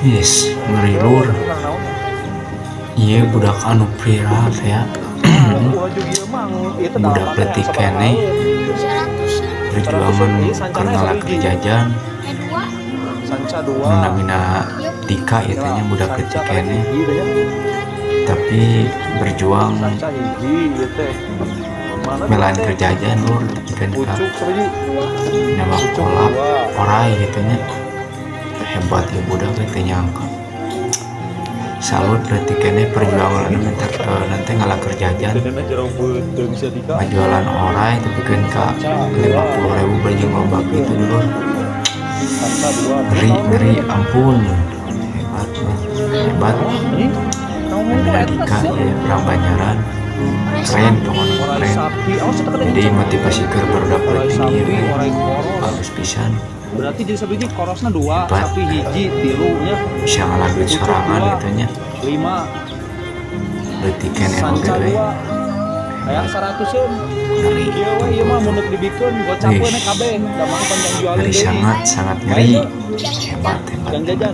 Yes, ngeri lur. Iya budak anu viral ya. Budak letik kene perjuangan karena kerjajan namina Dika itanya budak letik kene tapi berjuang melawan kerjajan lur ikan nama kolak orai gitunya hebat ya budak letik nyangka salut berarti kene perjuangan nanti ngalah kerjajan jualan orai tapi kan kak 50.000 banyak ngobak gitu dulu ngeri ampun hebat Namina Dika ya perang Banyaran keren pokoknya keren jadi motivasi ke barudak letik ini bagus pisan berarti jadi sabiji korosna 2 sapi hiji tilunya bisa ngalahin serangan gitunya 5 letikan yang gede kayak 100-an ngeri iya mah munut dibikeun gocap we kabeh da mah panjang jualin ngeri deui sangat ngeri hebat yang jajan